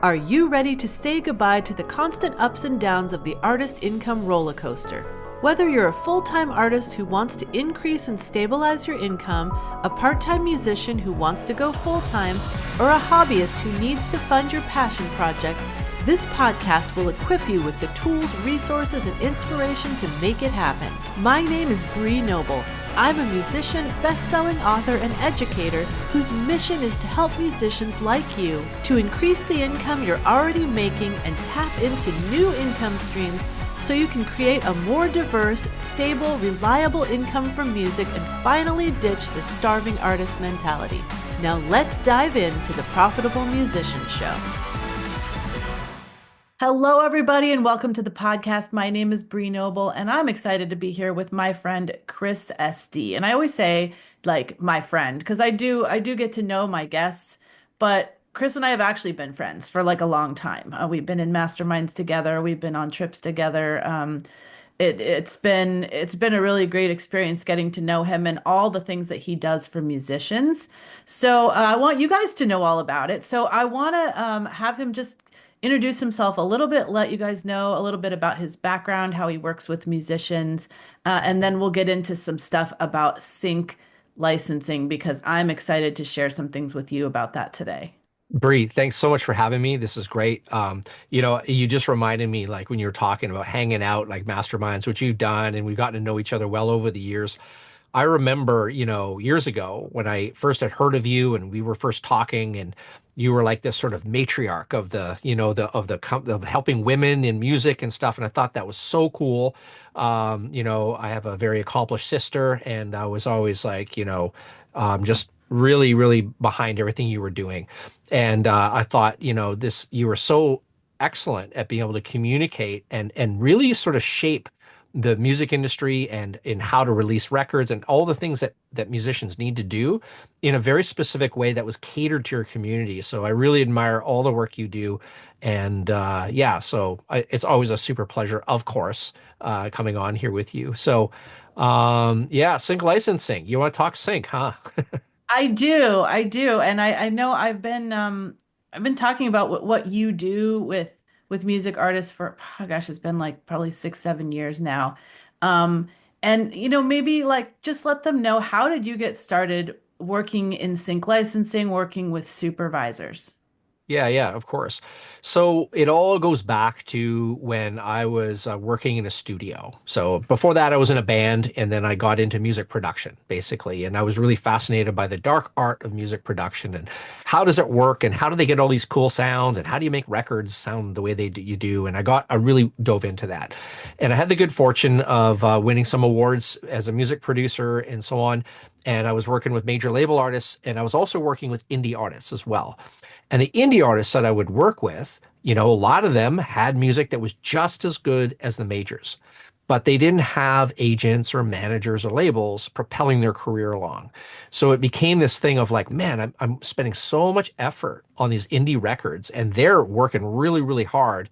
Are you ready to say goodbye to the constant ups and downs of the artist income roller coaster? Whether you're a full-time artist who wants to increase and stabilize your income, a part-time musician who wants to go full-time, or a hobbyist who needs to fund your passion projects, this podcast will equip you with the tools, resources, and inspiration to make it happen. My name is Bree Noble. I'm a musician, best-selling author, and educator whose mission is to help musicians like you to increase the income you're already making and tap into new income streams so you can create a more diverse, stable, reliable income from music and finally ditch the starving artist mentality. Now let's dive into the Profitable Musician Show. Hello, everybody, and welcome to the podcast. My name is Bree Noble, and I'm excited to be here with my friend Chris SD. And I always say, like, my friend, because I do get to know my guests, but Chris and I have actually been friends for like a long time. We've been in masterminds together. We've been on trips together. It's been a really great experience getting to know him and all the things that he does for musicians. So I want you guys to know all about it. So I want to have him just introduce himself a little bit, let you guys know a little bit about his background, how he works with musicians, and then we'll get into some stuff about sync licensing because I'm excited to share some things with you about that today. Bree, thanks so much for having me. This is great. You just reminded me, like when you were talking about hanging out, like masterminds, which you've done, and we've gotten to know each other well over the years. I remember, years ago when I first had heard of you and we were first talking, and you were like this sort of matriarch of of helping women in music and stuff. And I thought that was so cool. I have a very accomplished sister, and I was always like, just really, really behind everything you were doing. And I thought, you were so excellent at being able to communicate and really sort of shape the music industry and in how to release records and all the things that musicians need to do in a very specific way that was catered to your community. So I really admire all the work you do. And it's always a super pleasure, of course, coming on here with you. So sync licensing. You want to talk sync, huh? I do, and I know I've been talking about what you do with music artists for oh gosh, it's been like probably 6, 7 years now, um, and maybe like just let them know how did you get started working in sync licensing, working with supervisors. Yeah, of course. So it all goes back to when I was working in a studio. So before that, I was in a band, and then I got into music production, basically. And I was really fascinated by the dark art of music production and how does it work, and how do they get all these cool sounds, and how do you make records sound the way you do? And I really dove into that. And I had the good fortune of winning some awards as a music producer and so on. And I was working with major label artists, and I was also working with indie artists as well. And the indie artists that I would work with, a lot of them had music that was just as good as the majors, but they didn't have agents or managers or labels propelling their career along. So it became this thing of like, man, I'm spending so much effort on these indie records, and they're working really, really hard,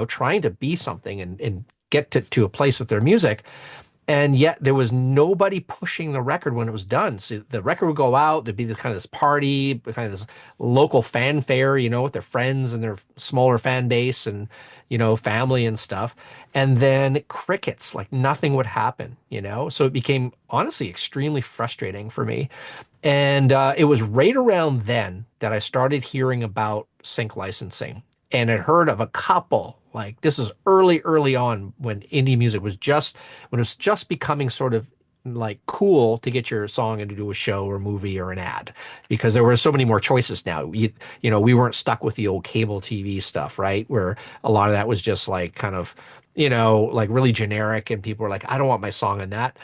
trying to be something and get to a place with their music. And yet there was nobody pushing the record when it was done. So the record would go out, there'd be this kind of this party, kind of this local fanfare, with their friends and their smaller fan base and, family and stuff. And then crickets, like nothing would happen, So it became honestly extremely frustrating for me. And it was right around then that I started hearing about sync licensing and had heard of a couple. Like this is early on when indie music was when it was just becoming sort of like cool to get your song and to do a show or movie or an ad, because there were so many more choices now. We weren't stuck with the old cable TV stuff, right? Where a lot of that was just like kind of, like really generic, and people were like, I don't want my song in that.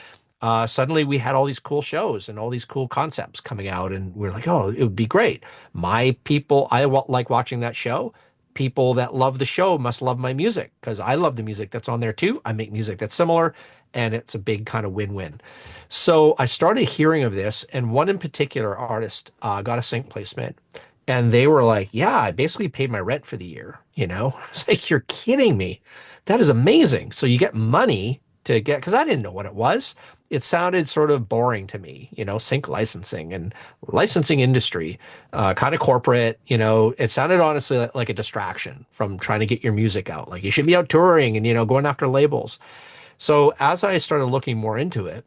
Suddenly we had all these cool shows and all these cool concepts coming out, and we're like, oh, it would be great. My people, like watching that show. People that love the show must love my music because I love the music that's on there too. I make music that's similar, and it's a big kind of win-win. So I started hearing of this, and one in particular artist got a sync placement, and they were like, yeah, I basically paid my rent for the year. It's like, you're kidding me. That is amazing. So you get money to get, because I didn't know what it was. It sounded sort of boring to me, sync licensing and licensing industry, kind of corporate, it sounded honestly like a distraction from trying to get your music out. Like you should be out touring and, going after labels. So as I started looking more into it,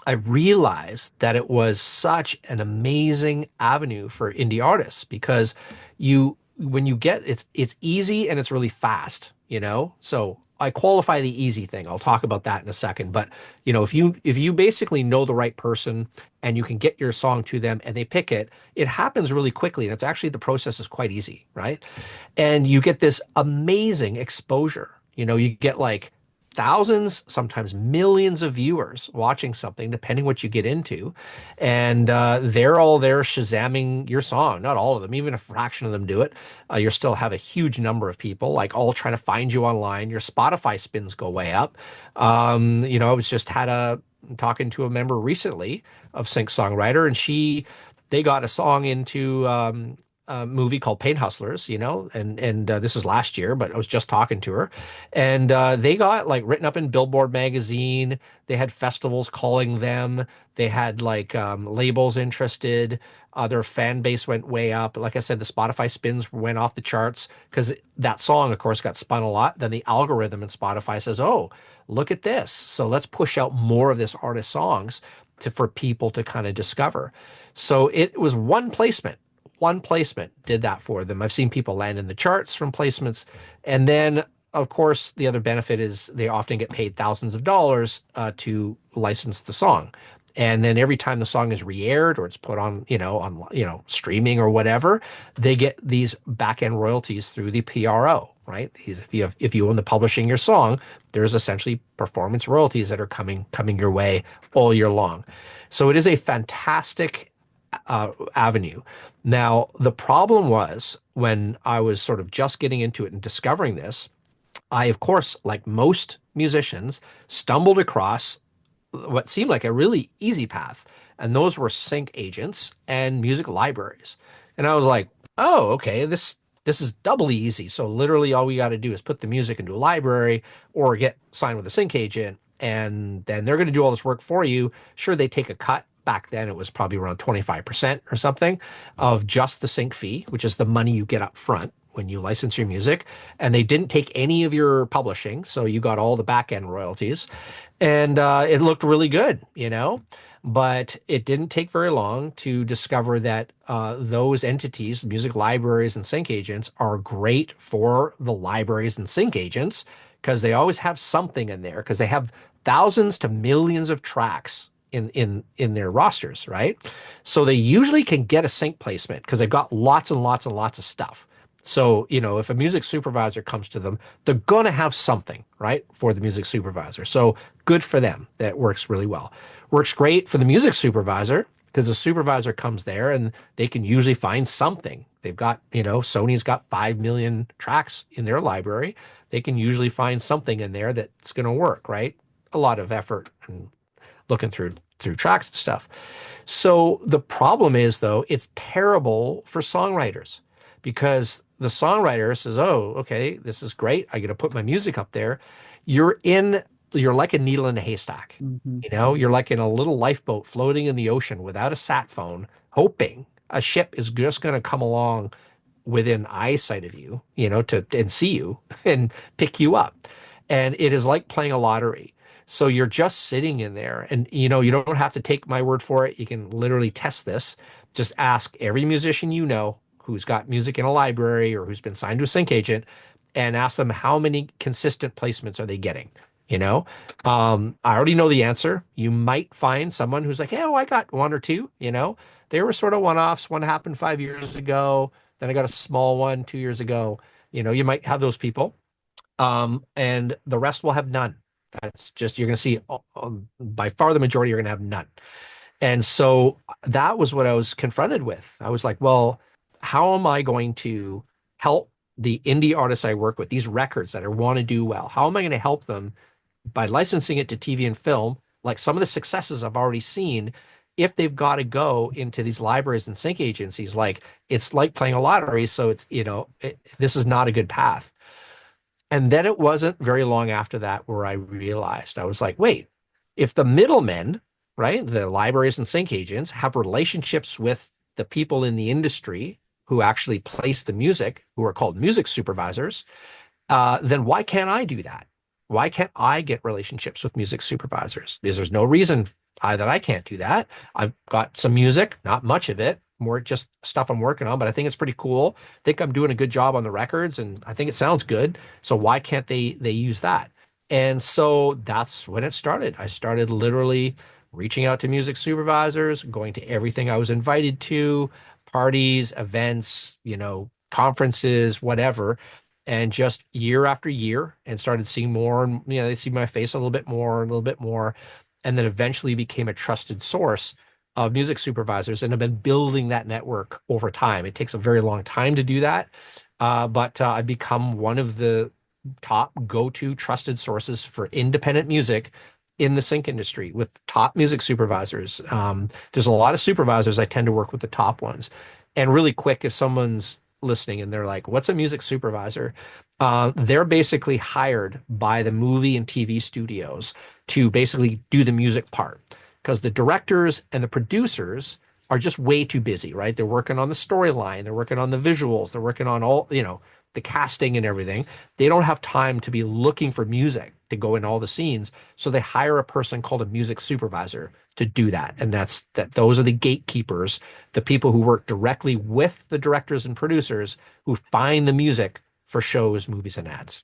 I realized that it was such an amazing avenue for indie artists because when you get it's easy and it's really fast, So I qualify the easy thing. I'll talk about that in a second. But if you basically know the right person and you can get your song to them and they pick it, it happens really quickly. And it's actually the process is quite easy, right? And you get this amazing exposure. You get like thousands, sometimes millions of viewers watching something, depending what you get into. And they're all there shazamming your song. Not all of them, even a fraction of them do it. You still have a huge number of people like all trying to find you online. Your Spotify spins go way up. I was just talking to a member recently of Sync Songwriter, and they got a song into a movie called Pain Hustlers, and this is last year, but I was just talking to her, and they got like written up in Billboard magazine. They had festivals calling them. They had like labels interested. Their fan base went way up. Like I said, the Spotify spins went off the charts because that song, of course, got spun a lot. Then the algorithm in Spotify says, "Oh, look at this. So let's push out more of this artist songs for people to kind of discover." So it was one placement did that for them. I've seen people land in the charts from placements. And then, of course, the other benefit is they often get paid thousands of dollars to license the song. And then every time the song is re-aired or it's put on, streaming or whatever, they get these back-end royalties through the PRO, right? If you own the publishing your song, there's essentially performance royalties that are coming your way all year long. So it is a fantastic avenue. Now, the problem was when I was sort of just getting into it and discovering this, I, of course, like most musicians, stumbled across what seemed like a really easy path. And those were sync agents and music libraries. And I was like, oh, okay, this is doubly easy. So literally all we got to do is put the music into a library or get signed with a sync agent, and then they're going to do all this work for you. Sure, they take a cut. Back then, it was probably around 25% or something of just the sync fee, which is the money you get up front when you license your music. And they didn't take any of your publishing, so you got all the back end royalties. And it looked really good, but it didn't take very long to discover that those entities, music libraries and sync agents, are great for the libraries and sync agents because they always have something in there because they have thousands to millions of tracks in their rosters, right? So they usually can get a sync placement because they've got lots and lots and lots of stuff. So, if a music supervisor comes to them, they're going to have something, right, for the music supervisor. So good for them. That works really well. Works great for the music supervisor because the supervisor comes there and they can usually find something. They've got, Sony's got 5 million tracks in their library. They can usually find something in there that's going to work, right? A lot of effort and looking through tracks and stuff. So the problem is, though, it's terrible for songwriters because the songwriter says, oh, okay, this is great. I get to put my music up there. You're like a needle in a haystack. You're like in a little lifeboat floating in the ocean without a sat phone, hoping a ship is just going to come along within eyesight of you, and see you and pick you up. And it is like playing a lottery. So you're just sitting in there and, you don't have to take my word for it. You can literally test this. Just ask every musician who's got music in a library or who's been signed to a sync agent and ask them how many consistent placements are they getting. I already know the answer. You might find someone who's like, oh, I got one or two, they were sort of one-offs. One happened 5 years ago. Then I got a small one 2 years ago. You might have those people. And the rest will have none. That's just, you're going to see by far the majority are going to have none. And so that was what I was confronted with. I was like, well, how am I going to help the indie artists I work with, these records that I want to do well? How am I going to help them by licensing it to TV and film, like some of the successes I've already seen, if they've got to go into these libraries and sync agencies? Like, it's like playing a lottery. So it's, this is not a good path. And then it wasn't very long after that where I realized I was like, wait, if the middlemen, right, the libraries and sync agents have relationships with the people in the industry who actually place the music, who are called music supervisors, then why can't I do that? Why can't I get relationships with music supervisors? Because there's no reason that I can't do that. I've got some music, not much of it, more just stuff I'm working on, but I think it's pretty cool. I think I'm doing a good job on the records, and I think it sounds good. So why can't they use that? And so that's when it started. I started literally reaching out to music supervisors, going to everything I was invited to, parties, events, conferences, whatever, and just year after year, and started seeing more, and they see my face a little bit more, a little bit more, and then eventually became a trusted source of music supervisors, and have been building that network over time. It takes a very long time to do that, but I've become one of the top go-to trusted sources for independent music in the sync industry with top music supervisors. There's a lot of supervisors. I tend to work with the top ones. And really quick, if someone's listening and they're like, what's a music supervisor? They're basically hired by the movie and TV studios to basically do the music part, because the directors and the producers are just way too busy, right? They're working on the storyline, they're working on the visuals, they're working on all, the casting and everything. They don't have time to be looking for music to go in all the scenes. So they hire a person called a music supervisor to do that. And those are the gatekeepers, the people who work directly with the directors and producers who find the music for shows, movies, and ads.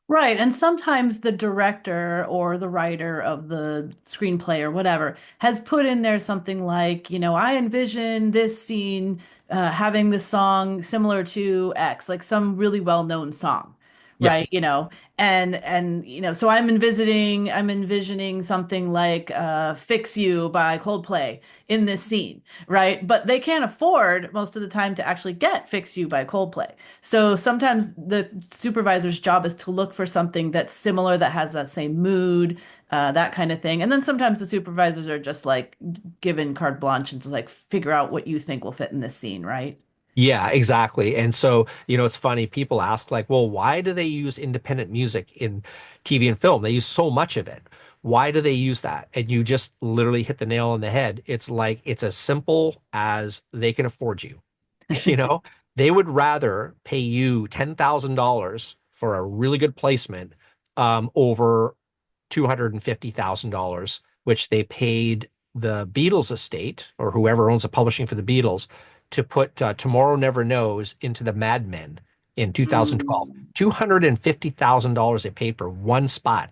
Right. And sometimes the director or the writer of the screenplay or whatever has put in there something like, I envision this scene having the song similar to X, like some really well-known song. Yeah. Right. So I'm envisioning something like Fix You by Coldplay in this scene, right? But they can't afford most of the time to actually get Fix You by Coldplay. So sometimes the supervisor's job is to look for something that's similar, that has that same mood, that kind of thing. And then sometimes the supervisors are just like given carte blanche and just like figure out what you think will fit in this scene, right? Yeah, exactly. And so, it's funny. People ask, like, well, why do they use independent music in TV and film? They use so much of it. Why do they use that? And you just literally hit the nail on the head. It's like, it's as simple as they can afford you. You know, they would rather pay you $10,000 for a really good placement, over $250,000, which they paid the Beatles estate or whoever owns the publishing for the Beatles to put Tomorrow Never Knows into the Mad Men in 2012. Mm. $250,000 they paid for one spot.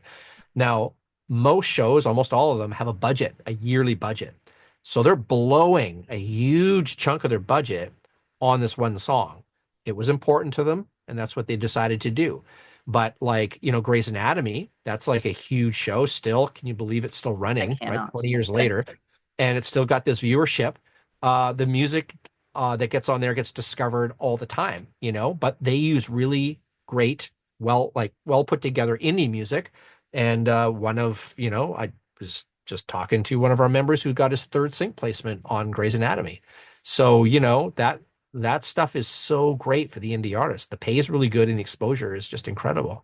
Now, most shows, almost all of them, have a budget, a yearly budget. So they're blowing a huge chunk of their budget on this one song. It was important to them, and that's what they decided to do. But like, Grey's Anatomy, that's like a huge show still. Can you believe it's still I running, right? cannot. 20 years later. And it's still got this viewership. The music that gets on there gets discovered all the time, but they use really great, well put together indie music. And I was just talking to one of our members who got his third sync placement on Grey's Anatomy. So, that stuff is so great for the indie artist. The pay is really good and the exposure is just incredible.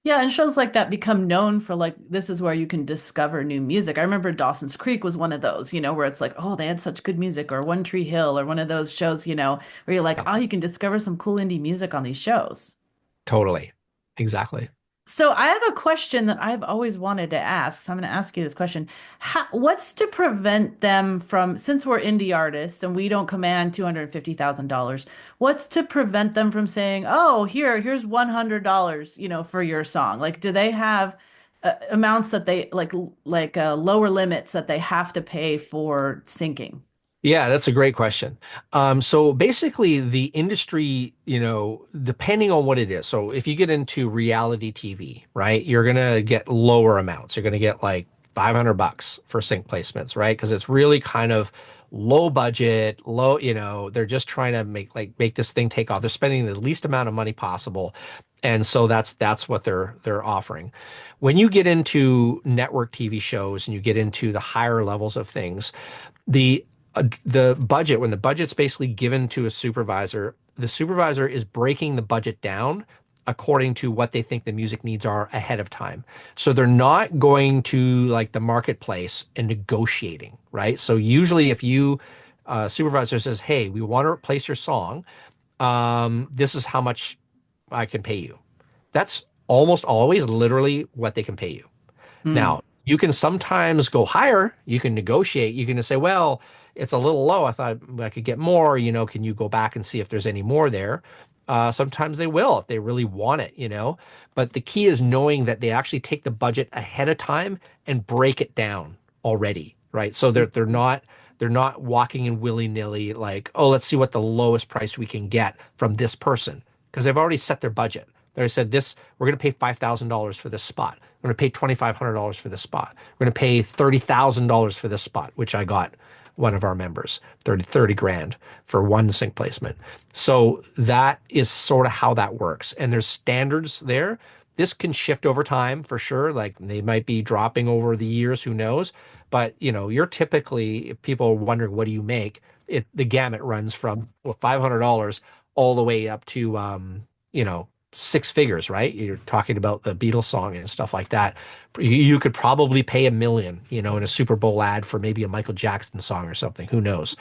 Yeah, and shows like that become known for like this is where you can discover new music. I remember Dawson's Creek was one of those, where it's like, oh, they had such good music, or One Tree Hill, or one of those shows, where you're like, Yeah, oh, you can discover some cool indie music on these shows. totally. Exactly. So I have a question that I've always wanted to ask. So I'm going to ask you this question. What's to prevent them from, since we're indie artists and we don't command $250,000, what's to prevent them from saying, oh, here's $100, for your song? Like, do they have amounts that they lower limits that they have to pay for syncing? Yeah, that's a great question. So basically, the industry, depending on what it is. So if you get into reality TV, right, you're gonna get lower amounts. You're gonna get like $500 for sync placements, right? Because it's really kind of low budget, low. They're just trying to make this thing take off. They're spending the least amount of money possible, and so that's what they're offering. When you get into network TV shows and you get into the higher levels of things, the the budget, when the budget's basically given to a supervisor, the supervisor is breaking the budget down according to what they think the music needs are ahead of time. So they're not going to like the marketplace and negotiating, right? So usually if you supervisor says, "Hey, we want to replace your song. This is how much I can pay you." That's almost always literally what they can pay you. Hmm. Now, you can sometimes go higher. You can negotiate. You can just say, well, it's a little low. I thought I could get more. Can you go back and see if there's any more there? Sometimes they will if they really want it. But the key is knowing that they actually take the budget ahead of time and break it down already, right? So they're not walking in willy-nilly like, oh, let's see what the lowest price we can get from this person because they've already set their budget. They said this, we're going to pay $5,000 for this spot. We're going to pay $2,500 for this spot. We're going to pay $30,000 for this spot, which I got one of our members, 30 grand for one sync placement. So that is sort of how that works. And there's standards there. This can shift over time for sure. Like they might be dropping over the years, who knows? But you're typically, if people are wondering what do you make, the gamut runs from $500 all the way up to six figures, right? You're talking about the Beatles song and stuff like that. You could probably pay $1 million, in a Super Bowl ad for maybe a Michael Jackson song or something. Who knows?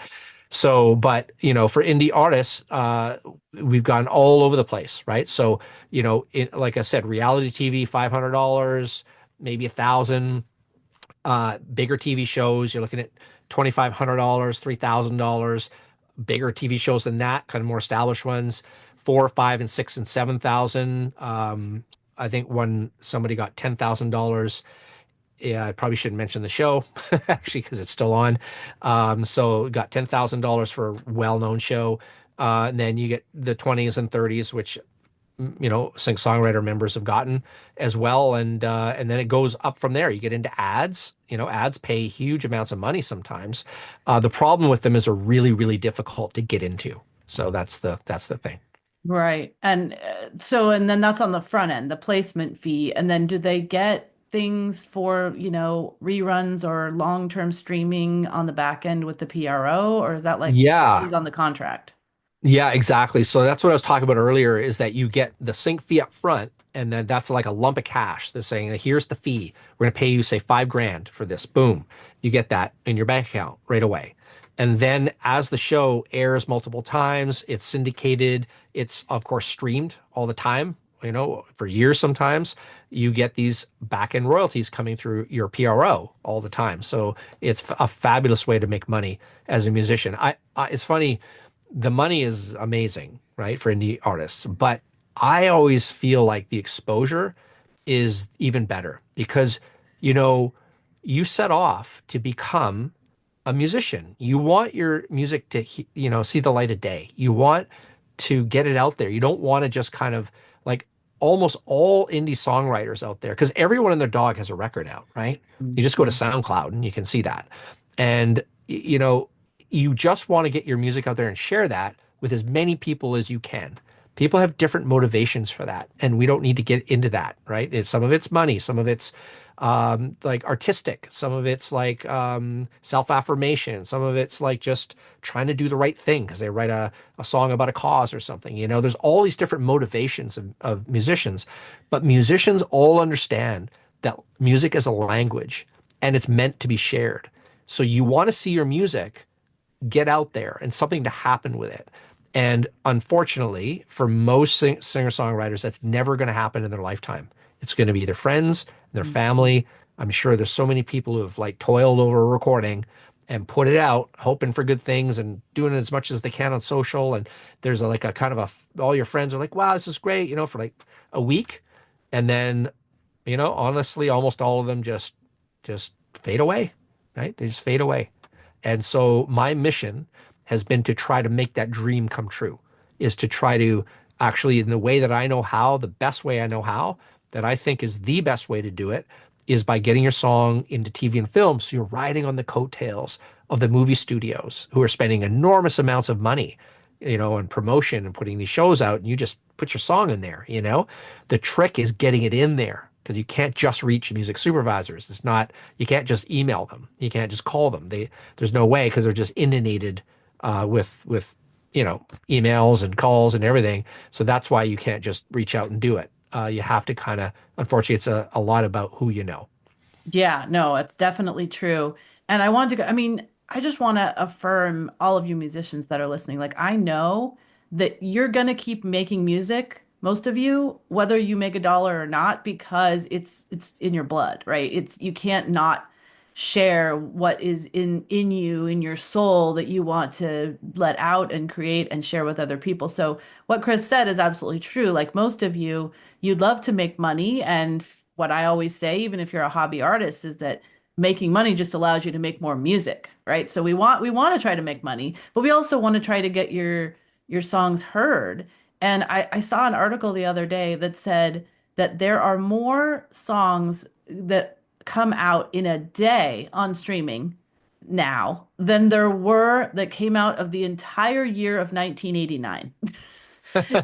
So, but for indie artists, we've gone all over the place, right? So, like I said, reality TV, $500, maybe 1,000. Bigger TV shows, you're looking at $2,500, $3,000. Bigger TV shows than that, kind of more established ones, 4, 5, and 6 and 7,000. I think when somebody got $10,000. Yeah, I probably shouldn't mention the show actually because it's still on. So got $10,000 for a well-known show, and then you get the 20s and 30s, which sing-songwriter members have gotten as well, and then it goes up from there. You get into ads. Ads pay huge amounts of money sometimes. The problem with them is they're really, really difficult to get into. So that's the thing. Right. And then that's on the front end, the placement fee. And then do they get things for, reruns or long-term streaming on the back end with the PRO, or is that like Yeah. is on the contract? Yeah, exactly. So that's what I was talking about earlier is that you get the sync fee up front, and then that's like a lump of cash. They're saying, here's the fee. We're going to pay you, say, 5 grand for this. Boom. You get that in your bank account right away. And then as the show airs multiple times, it's syndicated. It's, of course, streamed all the time, for years sometimes. You get these back end royalties coming through your PRO all the time. So it's a fabulous way to make money as a musician. It's funny, the money is amazing, right, for indie artists. But I always feel like the exposure is even better because, you set off to become a musician. You want your music to, see the light of day. You want to get it out there. You don't want to just kind of like almost all indie songwriters out there, because everyone and their dog has a record out, right? You just go to SoundCloud and you can see that. And, you just want to get your music out there and share that with as many people as you can. People have different motivations for that, and we don't need to get into that, right? Some of it's money, some of it's like artistic, some of it's like self-affirmation, some of it's like just trying to do the right thing because they write a song about a cause or something. There's all these different motivations of musicians, but musicians all understand that music is a language and it's meant to be shared. So you want to see your music get out there and something to happen with it. And unfortunately, for most singer-songwriters, that's never going to happen in their lifetime. It's going to be their friends, their family. I'm sure there's so many people who have like toiled over a recording and put it out, hoping for good things and doing it as much as they can on social. And there's like a kind of all your friends are like, wow, this is great, for like a week. And then, honestly, almost all of them just fade away, right? They just fade away. And so my mission has been to try to make that dream come true, is to try to actually, in the way that I know how, the best way I know how, that I think is the best way to do it, is by getting your song into TV and film. So you're riding on the coattails of the movie studios who are spending enormous amounts of money, on promotion and putting these shows out, and you just put your song in there, The trick is getting it in there, because you can't just reach music supervisors. You can't just email them. You can't just call them. There's no way, because they're just inundated with emails and calls and everything. So that's why you can't just reach out and do it. You have to kind of, unfortunately, it's a lot about who you know. Yeah, no, it's definitely true. And I want to go, I mean, I just want to affirm all of you musicians that are listening. Like, I know that you're going to keep making music, most of you, whether you make a dollar or not, because it's in your blood, right? It's you can't not share what is in you, in your soul that you want to let out and create and share with other people. So what Chris said is absolutely true. Like most of you, you'd love to make money and what I always say, even if you're a hobby artist, is that making money just allows you to make more music, right? So we want to try to make money, but we also want to try to get your songs heard. And I saw an article the other day that said that there are more songs that come out in a day on streaming now than there were that came out of the entire year of 1989.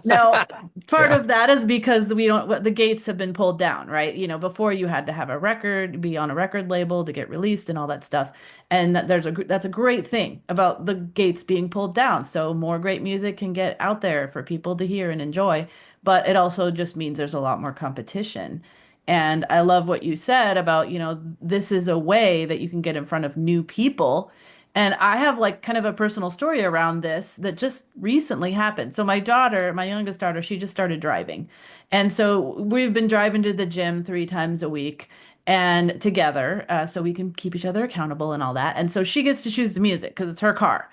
Now, part Yeah. of that is because we don't, the gates have been pulled down, right? You know, before you had to have a record, be on a record label to get released and all that stuff. And that's a great thing about the gates being pulled down. So more great music can get out there for people to hear and enjoy. But it also just means there's a lot more competition. And I love what you said about, this is a way that you can get in front of new people and I have like kind of a personal story around this that just recently happened. So my daughter, my youngest daughter, she just started driving. And so we've been driving to the gym 3 times a week and together, so we can keep each other accountable and all that. And so she gets to choose the music because it's her car.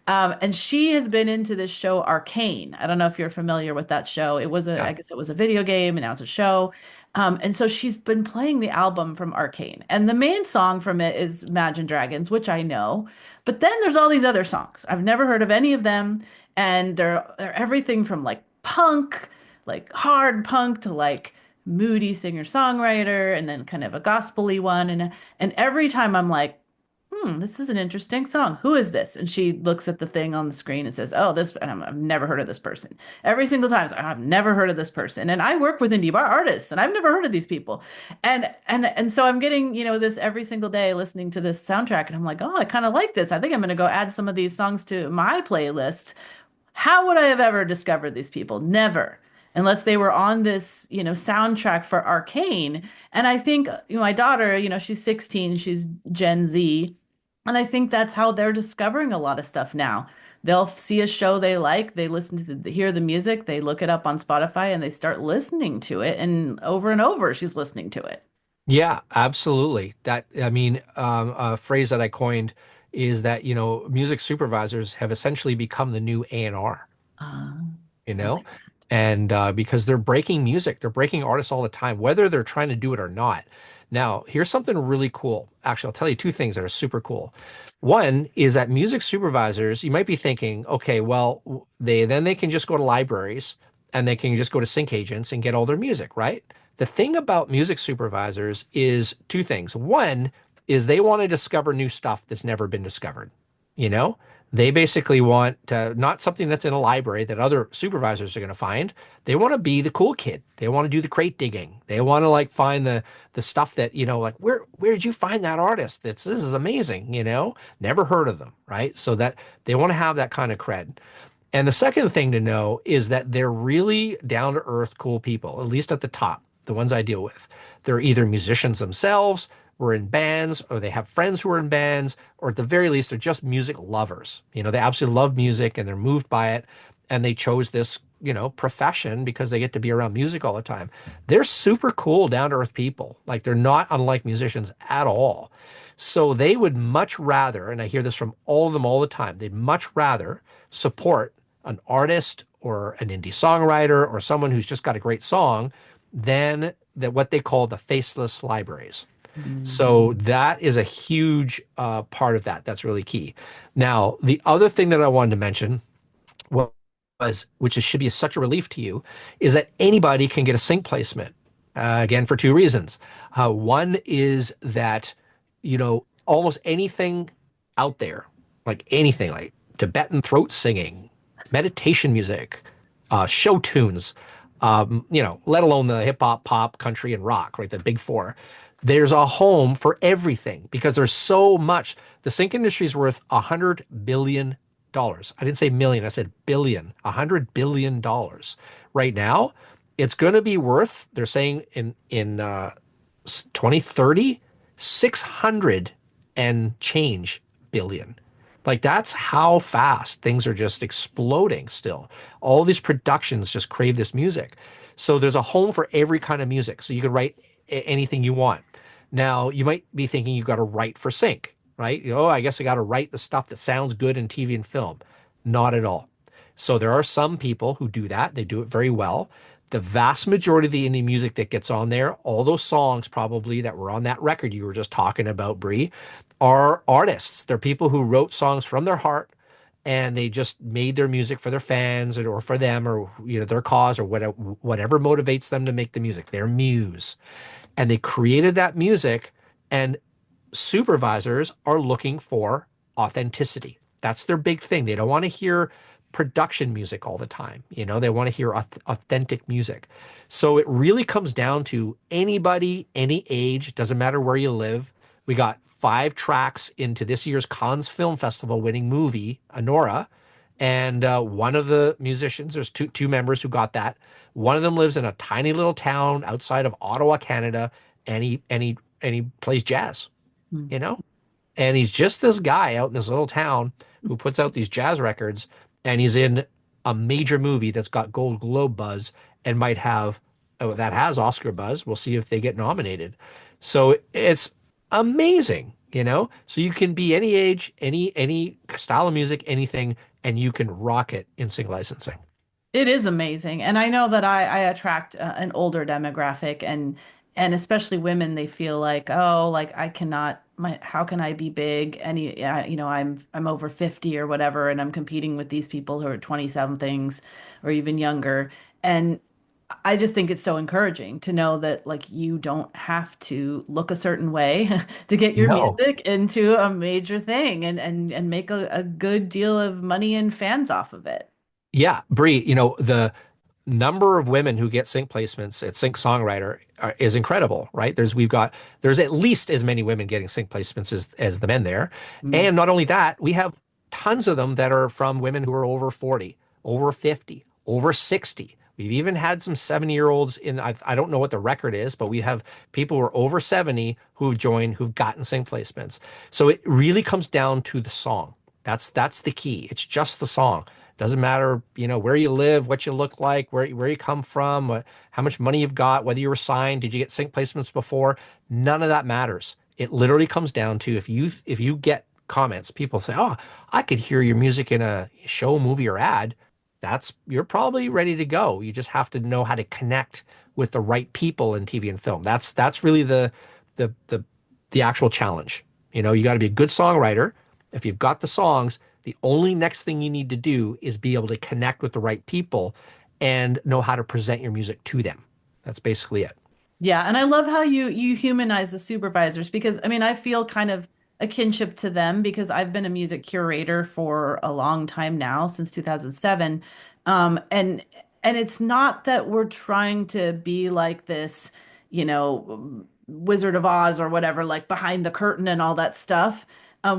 And she has been into this show Arcane. I don't know if you're familiar with that show. Yeah. I guess it was a video game and now it's a show. And so she's been playing the album from Arcane. And the main song from it is Imagine Dragons, which I know. But then there's all these other songs. I've never heard of any of them. And they're everything from like punk, like hard punk to like moody singer-songwriter and then kind of a gospel-y one. And every time I'm like, this is an interesting song. Who is this? And she looks at the thing on the screen and says, oh, this, and I've never heard of this person. Every single time, I've never heard of this person. And I work with indie bar artists and I've never heard of these people. And so I'm getting, this every single day listening to this soundtrack. And I'm like, oh, I kind of like this. I think I'm going to go add some of these songs to my playlists. How would I have ever discovered these people? Never. Unless they were on this, soundtrack for Arcane. And I think, my daughter, she's 16, she's Gen Z. And I think that's how they're discovering a lot of stuff now. They'll see a show they like, they listen to hear the music, they look it up on Spotify and they start listening to it. And over, she's listening to it. Yeah, absolutely. I mean, a phrase that I coined is that, music supervisors have essentially become the new A&R, Uh, you I know? like And because they're breaking music, they're breaking artists all the time, whether they're trying to do it or not. Now, here's something really cool. Actually, I'll tell you two things that are super cool. One is that music supervisors, you might be thinking, okay, well, they can just go to libraries and they can just go to sync agents and get all their music, right? The thing about music supervisors is two things. One is they want to discover new stuff that's never been discovered. You know, they basically want not something that's in a library that other supervisors are going to find. They want to be the cool kid. They want to do the crate digging. They want to like find the stuff that, like where did you find that artist? This is amazing, Never heard of them, right? So that they want to have that kind of cred. And the second thing to know is that they're really down to earth, cool people, at least at the top, the ones I deal with. They're either musicians themselves, were in bands, or they have friends who are in bands, or at the very least, they're just music lovers. They absolutely love music and they're moved by it. And they chose this, profession because they get to be around music all the time. They're super cool, down to earth people. Like they're not unlike musicians at all. So they would much rather, and I hear this from all of them all the time, they'd much rather support an artist or an indie songwriter or someone who's just got a great song than what they call the faceless libraries. that. So that is a huge part of that. That's really key. Now, the other thing that I wanted to mention which should be such a relief to you, is that anybody can get a sync placement. Again, for two reasons. One is that, almost anything out there, like anything like Tibetan throat singing, meditation music, show tunes, let alone the hip hop, pop, country, and rock, right? The big four. There's a home for everything because there's so much. The sync industry is worth $100 billion dollars. I didn't say million, I said billion, $100 billion. Right now, it's going to be worth, they're saying in 2030, 600 and change billion. Like that's how fast things are just exploding still. All these productions just crave this music. So there's a home for every kind of music. So you can write anything you want. Now, you might be thinking you got to write for sync, right? Oh, I guess I got to write the stuff that sounds good in TV and film. Not at all. So there are some people who do that. They do it very well. The vast majority of the indie music that gets on there, all those songs probably that were on that record you were just talking about, Bree, are artists. They're people who wrote songs from their heart and they just made their music for their fans or for them or their cause or whatever motivates them to make the music, their muse. And they created that music, and supervisors are looking for authenticity. That's their big thing. They don't want to hear production music all the time. They want to hear authentic music. So it really comes down to anybody, any age, doesn't matter where you live. We got 5 tracks into this year's Cannes Film Festival winning movie, Anora. And one of the musicians, there's two members who got that. One of them lives in a tiny little town outside of Ottawa, Canada, and he plays jazz, Hmm. you know? And he's just this guy out in this little town who puts out these jazz records, and he's in a major movie that's got Gold Globe buzz and might have that has Oscar buzz. We'll see if they get nominated. So it's amazing. So you can be any age, any style of music, anything, and you can rock it in sync licensing. It is amazing. And I know that I attract an older demographic and especially women, they feel like, oh, like I cannot how can I be big? I'm over 50 or whatever, and I'm competing with these people who are 20 somethings or even younger. And I just think it's so encouraging to know that like you don't have to look a certain way to get your No. music into a major thing and make a good deal of money and fans off of it. Yeah, Bree, the number of women who get sync placements at Sync Songwriter is incredible, right? There's at least as many women getting sync placements as the men there. Mm. And not only that, we have tons of them that are from women who are over 40, over 50, over 60. We've even had some 70-year-olds I don't know what the record is, but we have people who are over 70 who've joined, who've gotten sync placements. So it really comes down to the song. That's the key. It's just the song. Doesn't matter, where you live, what you look like, where you come from, how much money you've got, whether you were signed, did you get sync placements before? None of that matters. It literally comes down to if you get comments, people say, "Oh, I could hear your music in a show, movie, or ad." You're probably ready to go. You just have to know how to connect with the right people in TV and film. That's really the the actual challenge. You got to be a good songwriter. If you've got the songs, the only next thing you need to do is be able to connect with the right people and know how to present your music to them. That's basically it. Yeah, and I love how you humanize the supervisors because I mean I feel kind of a kinship to them because I've been a music curator for a long time now since 2007. And it's not that we're trying to be like this, Wizard of Oz or whatever, like behind the curtain and all that stuff.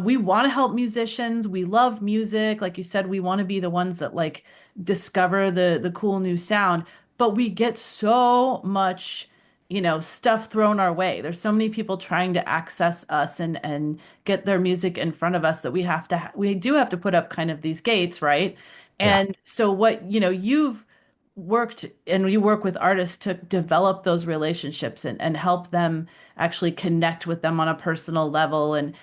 We want to help musicians. We love music. Like you said, we want to be the ones that like discover the cool new sound, but we get so much stuff thrown our way. There's so many people trying to access us and get their music in front of us that we do have to put up kind of these gates, right? Yeah. And so you've worked and you work with artists to develop those relationships and help them actually connect with them on a personal level and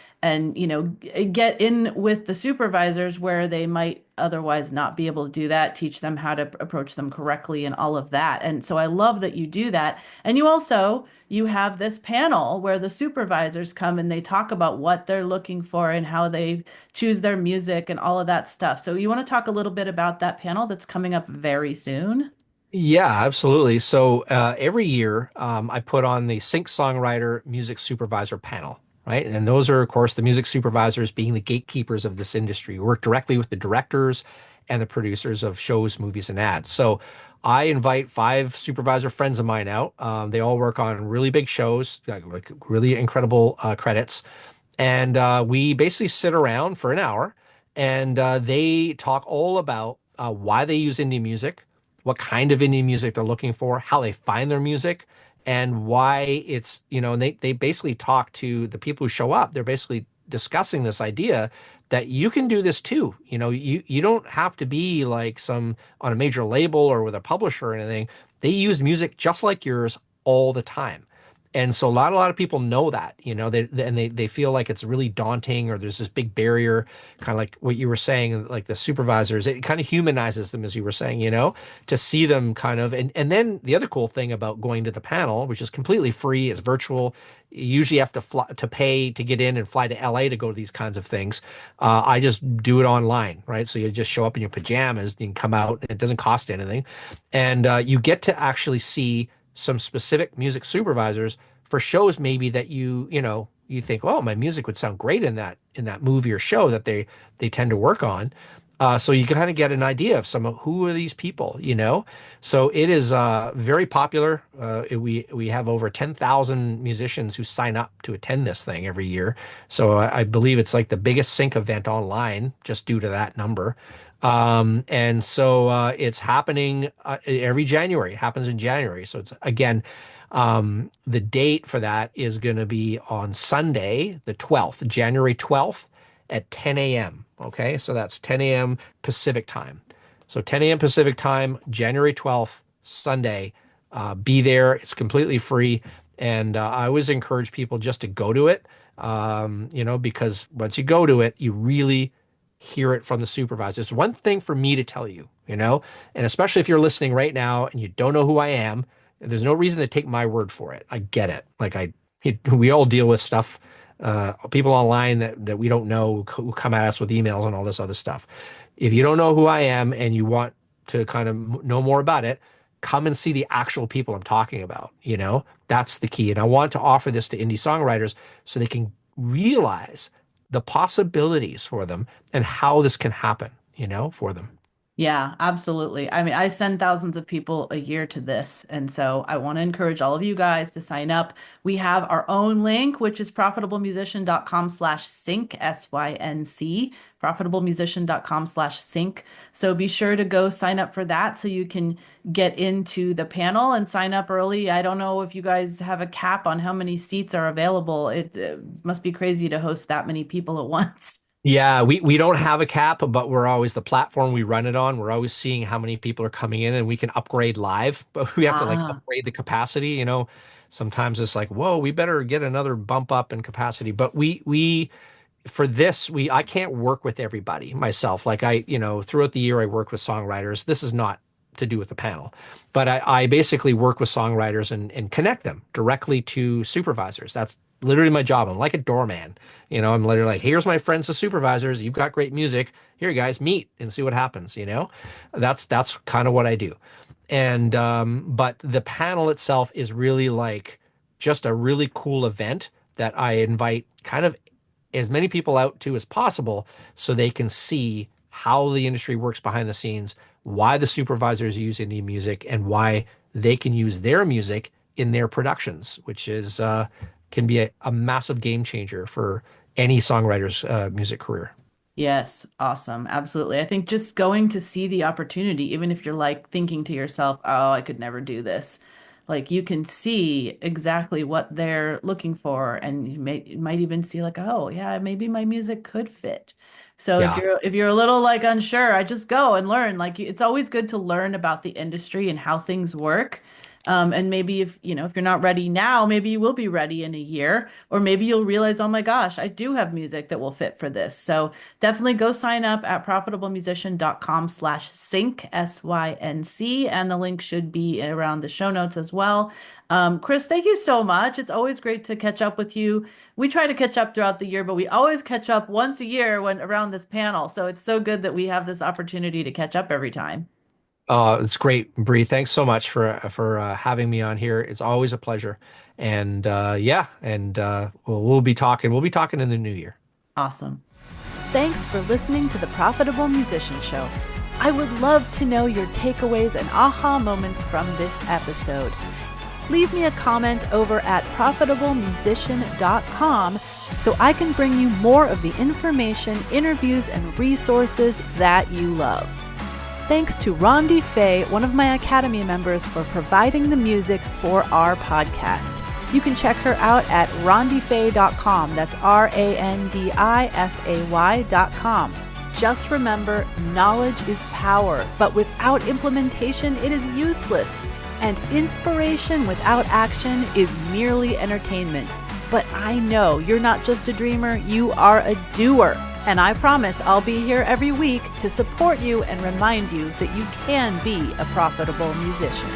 get in with the supervisors where they might otherwise not be able to do that, teach them how to approach them correctly and all of that. And so I love that you do that. And you have this panel where the supervisors come and they talk about what they're looking for and how they choose their music and all of that stuff. So you want to talk a little bit about that panel that's coming up very soon? Yeah, absolutely. So every year, I put on the Sync Songwriter Music Supervisor panel, right? And those are, of course, the music supervisors being the gatekeepers of this industry, who work directly with the directors and the producers of shows, movies, and ads. So I invite 5 supervisor friends of mine out. They all work on really big shows, like really incredible credits. And we basically sit around for an hour and they talk all about why they use indie music, what kind of indie music they're looking for, how they find their music, and why it's, and they basically talk to the people who show up. They're basically discussing this idea that you can do this too. You don't have to be like some on a major label or with a publisher or anything. They use music just like yours all the time. And so a lot of people know that, they feel like it's really daunting, or there's this big barrier, kind of like what you were saying, like the supervisors. It kind of humanizes them, as you were saying, to see them kind of. And then the other cool thing about going to the panel, which is completely free, it's virtual. You usually have to pay to get in and fly to LA to go to these kinds of things. I just do it online, right? So you just show up in your pajamas, you can come out, and it doesn't cost anything. And you get to actually see some specific music supervisors for shows maybe that you think, oh, my music would sound great in that movie or show that they tend to work on. So you kind of get an idea of who are these people, So it is very popular. We have over 10,000 musicians who sign up to attend this thing every year. So I believe it's like the biggest sync event online just due to that number. And so it's happening every January. It happens in January. So it's, again, the date for that is going to be on Sunday, the 12th, January 12th at 10 a.m. Okay, so that's 10 a.m. Pacific time. So 10 a.m. Pacific time, January 12th, Sunday. Be there. It's completely free. And I always encourage people just to go to it, because once you go to it, you really hear it from the supervisors. It's one thing for me to tell you, and especially if you're listening right now and you don't know who I am, there's no reason to take my word for it. I get it. Like we all deal with stuff, people online that we don't know who come at us with emails and all this other stuff. If you don't know who I am and you want to kind of know more about it, come and see the actual people I'm talking about. That's the key. And I want to offer this to indie songwriters so they can realize the possibilities for them and how this can happen, for them. Yeah, absolutely. I mean, I send thousands of people a year to this. And so I want to encourage all of you guys to sign up. We have our own link, which is profitablemusician.com/sync, SYNC, profitablemusician.com/sync. So be sure to go sign up for that so you can get into the panel and sign up early. I don't know if you guys have a cap on how many seats are available. It must be crazy to host that many people at once. Yeah, we don't have a cap, but we're always the platform we run it on. We're always seeing how many people are coming in, and we can upgrade live, but we have to upgrade the capacity. Sometimes it's like, whoa, we better get another bump up in capacity. But for this, I can't work with everybody myself. Like throughout the year, I work with songwriters. This is not to do with the panel, but I basically work with songwriters and connect them directly to supervisors. That's literally my job. I'm like a doorman. I'm literally like, here's my friends, the supervisors. You've got great music. Here, guys, meet and see what happens. That's kind of what I do. And but the panel itself is really like just a really cool event that I invite kind of as many people out to as possible so they can see how the industry works behind the scenes, why the supervisors use indie music, and why they can use their music in their productions, which is can be a massive game changer for any songwriter's music career. Yes, awesome. Absolutely. I think just going to see the opportunity, even if you're like thinking to yourself, oh, I could never do this. Like you can see exactly what they're looking for, and you might even see like, oh yeah, maybe my music could fit. So Yeah. if you're a little like unsure, I just go and learn. Like it's always good to learn about the industry and how things work. And maybe if you're not ready now, maybe you will be ready in a year, or maybe you'll realize, oh my gosh, I do have music that will fit for this. So definitely go sign up at profitablemusician.com/sync, SYNC, and the link should be around the show notes as well. Chris, thank you so much. It's always great to catch up with you. We try to catch up throughout the year, but we always catch up once a year when around this panel. So it's so good that we have this opportunity to catch up every time. It's great, Bree. Thanks so much for having me on here. It's always a pleasure. And we'll be talking. We'll be talking in the new year. Awesome. Thanks for listening to the Profitable Musician Show. I would love to know your takeaways and aha moments from this episode. leave me a comment over at profitablemusician.com so I can bring you more of the information, interviews, and resources that you love. Thanks to Rondi Fay, one of my Academy members, for providing the music for our podcast. You can check her out at rondifay.com. That's RANDIFAY.com. Just remember, knowledge is power, but without implementation, it is useless. And inspiration without action is merely entertainment. But I know you're not just a dreamer, you are a doer. And I promise I'll be here every week to support you and remind you that you can be a profitable musician.